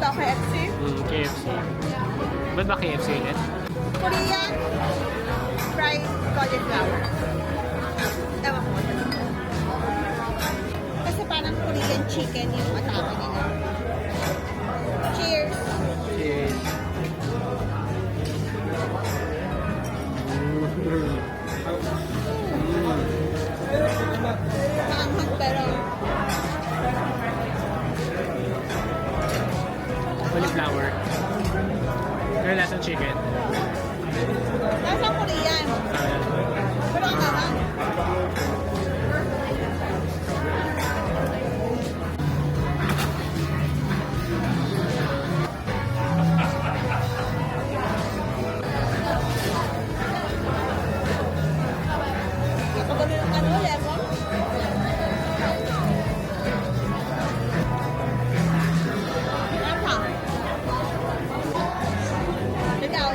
to, KFC. KFC. Ba't ba KFC ulit? Korean fried cauliflower. Ewan ko. Kasi parang Korean chicken yung atake nila. Cheers! Cheers. Maanghang pero Cauliflower. Pero lasang chicken. lasang Korean. Pero ang anghang. Napagano yung lemon. Anghang. Ikaw.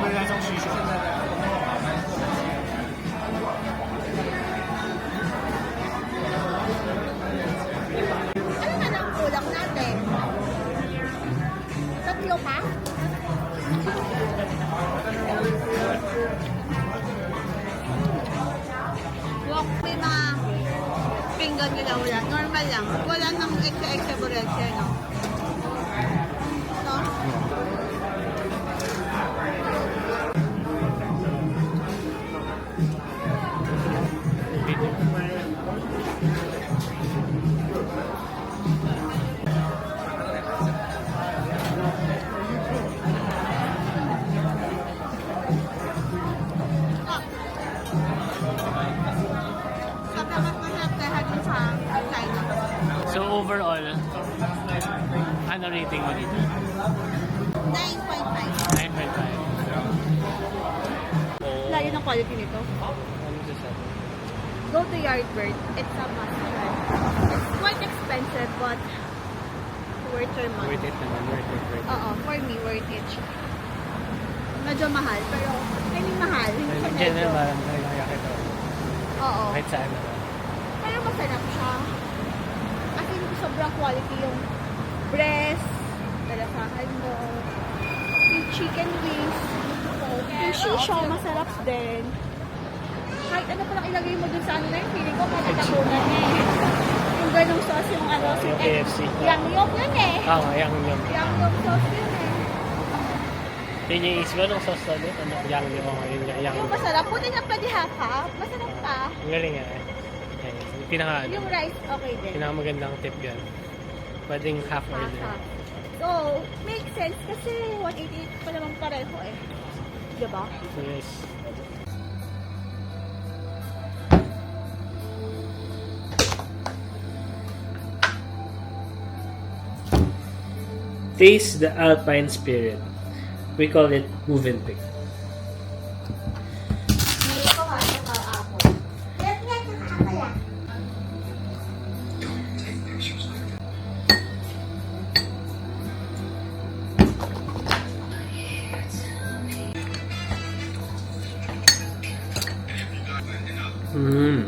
May lasang shisho. Ano na ang kulang natin? Tatlo pa? Walk may mga pinggan nila wala. Normal lang. Wala nang extra buretse, no? No? Sobrang mas masarap kaya dun sa China. So overall, ano rating mo dito? 9.5. 9.5. Layo ng quality nito. Ano sasabi? Go to Yardbird. It's a must try. It's quite expensive but worth your money. Worth it naman, worth it. Oo, for me, worth it siya. Medyo mahal, pero hindi mahal. Hindi siya In medyo. general, parang kaya ito. Oo. Kahit saan. Pero masarap siya. As in, sobrang quality yung breast, talasahan mo, yung chicken wings, yung shisho, masarap din. Kahit ano palang ilagay mo dun sa ano na yun, feeling ko matatapunan niya eh. Yung ganong sauce, yung ano, Yung KFC. Yang-yong yun eh. Oo, yung Yang-yong sauce yun eh. yun yung isip ko nung sauce ulit. Ano, yung Yung masarap, buti nga pa di half, masarap pa. Ang galing nga eh. Yan, yung pinaka, Yung rice, okay din. pinakamagandang tip yan. Pwedeng half order. Half. So, makes sense kasi 188 pa naman pareho eh. Diba? Yes. Taste the Alpine spirit. We call it move and pick. Hindi ko nga sa apple. Yes, nakakaya. Mmm.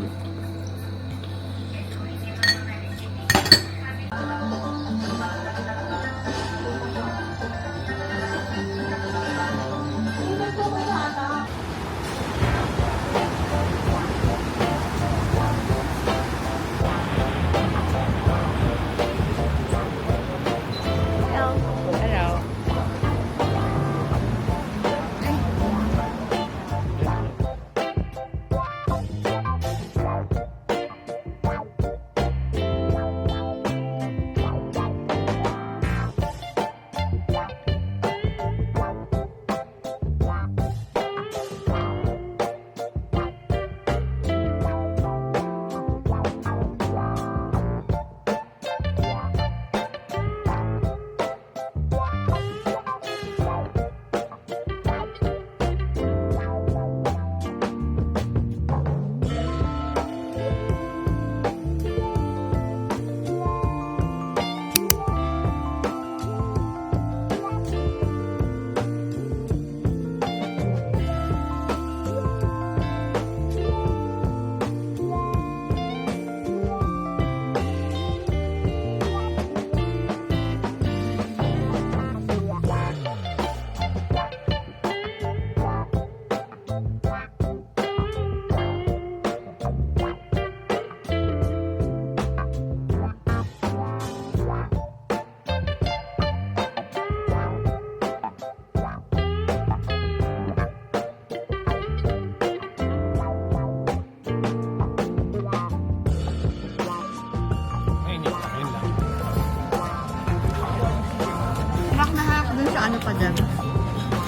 ano pa dyan.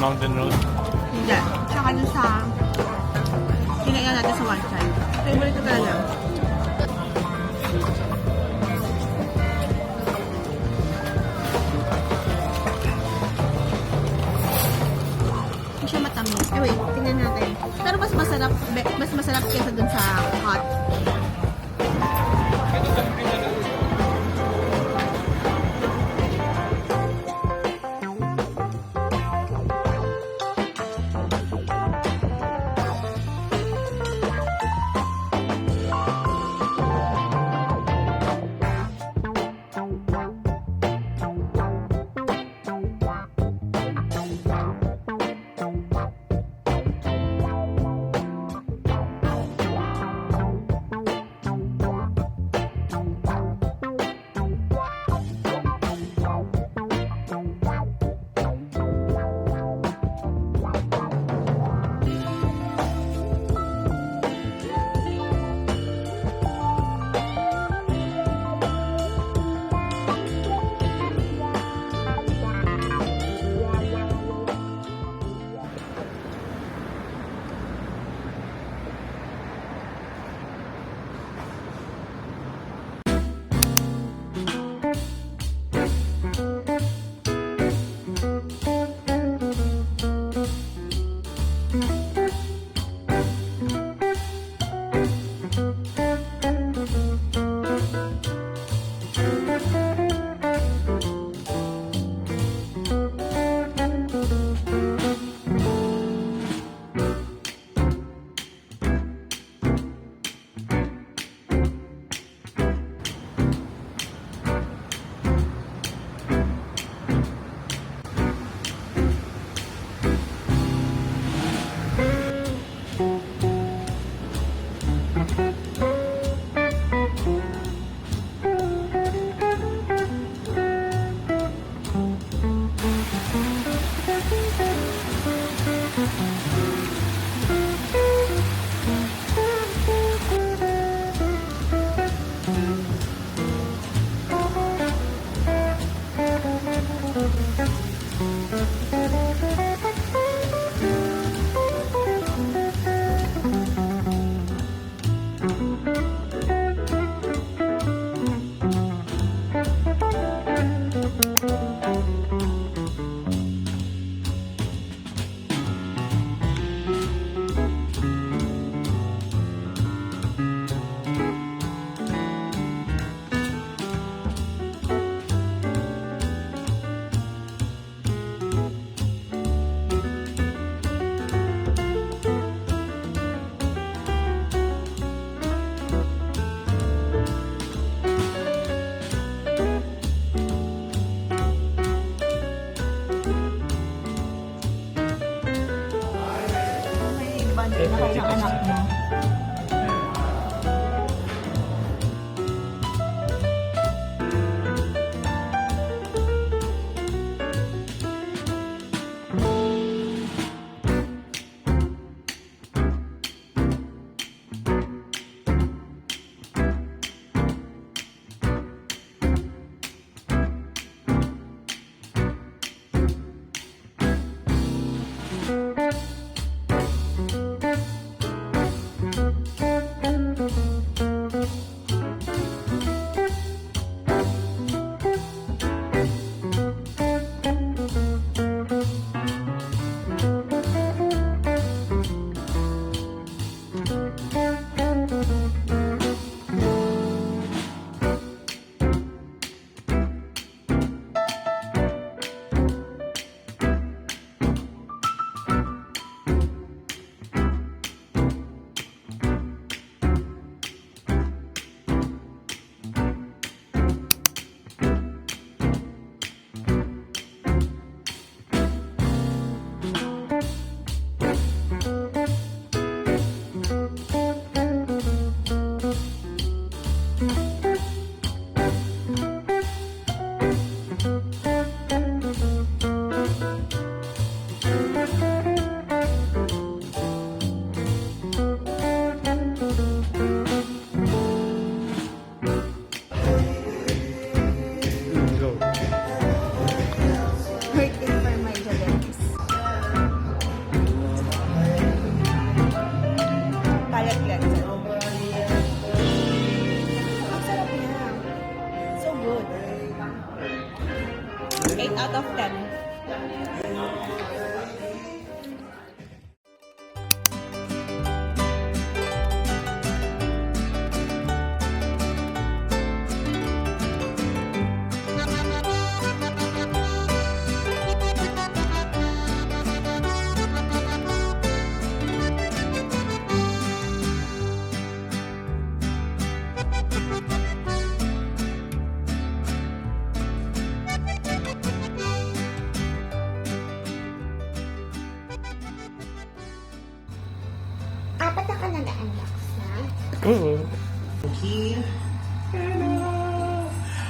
Mountain Road. Hindi. Tsaka dun sa kinainan natin sa one side. Favorite ko talaga. Hindi siya matamis. Eh wait, tingnan natin. Pero mas masarap kaysa dun sa hot. na kayo ng anak mo. 8 out of 10. Apat na ka nag-unbox na? Oo. Okay. Hello!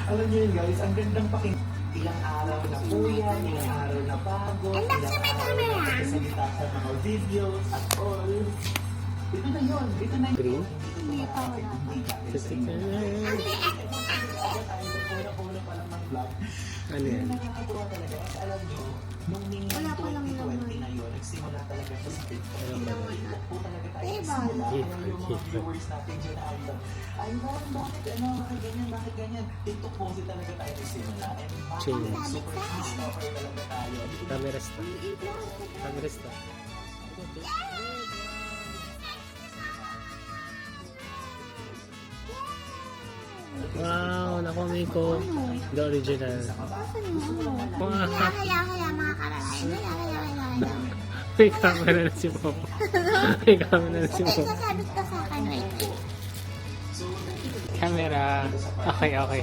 Alam niyo yun guys, ang gandang pakinggan. Ilang araw na po yan, ilang araw na bago, And that's ilang my araw camera. na nagsasalita sa mga videos at all. Ito na yun, ito na yun. Green? Hindi pa wala Una-una pa lang ng vlog. Ano yan? Nakakatuwa talaga kasi alam niyo, nung Wala pa lang 2020 na yun, nagsimula talaga siya sa TikTok. Ilang po talaga tayo Diba? nagsimula. Gift, Kaya yung mga gift. viewers natin dyan na ay bakit ano, bakit ganyan, TikTok po talaga tayo nagsimula. And Chill. super discover talaga tayo. Camera star. Camera star. Wow, nakuha ko. The original. Wow. Kaya mga karalay. Kaya. May camera na si Popo. May camera na si Popo. Sasabit ka sa akin, wait. Camera. Okay, okay.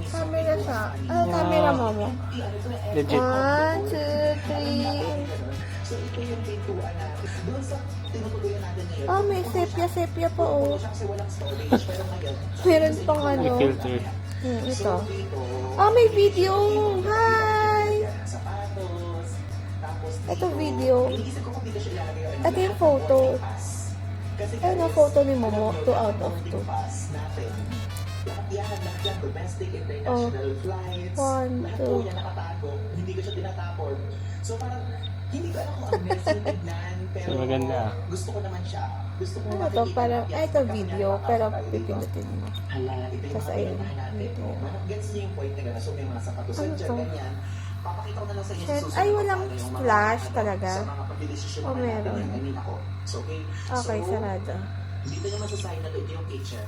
Camera siya. Ano camera mo mo? Legit. 1, 2, 3. So ito yung pintuan natin. Doon sa tinutuloyan natin ngayon. Oh, may sepia pa oh. Siya kasi walang storage, pero ngayon, Meron pang May ano. filter. Ito. dito, Oh, may video. Hi! sapatos, tapos Ito video. iniisip ko kung dito siya ilalagay yung Ito yung photo. pass. Kasi Ayun ang photo ni Momo. 2 out of 2. pass natin. Lahat yan, domestic, international flights, One, lahat two. po yan nakatago, hindi ko siya tinatapon. So parang, hindi ko alam kung ang best yung tignan, pero So, maganda. gusto ko naman siya. Gusto ko Ano to? makikita Parang, natin ay, ito ang video. kanyang Pero style dito. pipindutin mo. Hala, ito yung Tapos mga ayun. pinuntahan natin. Dito. Gets niyo yung point na gano'n. So may mga sapatos Ano dyan, to? ganyan. Papakita ko na lang sa inyo. Shit. susunod Ay, kung walang paano yung mga, flash talaga? Sa mga pagdidesisyon Oh, natin. meron. I mean ako. So, okay. Okay, So, sarado. dito naman sa side na to, ito yung kitchen.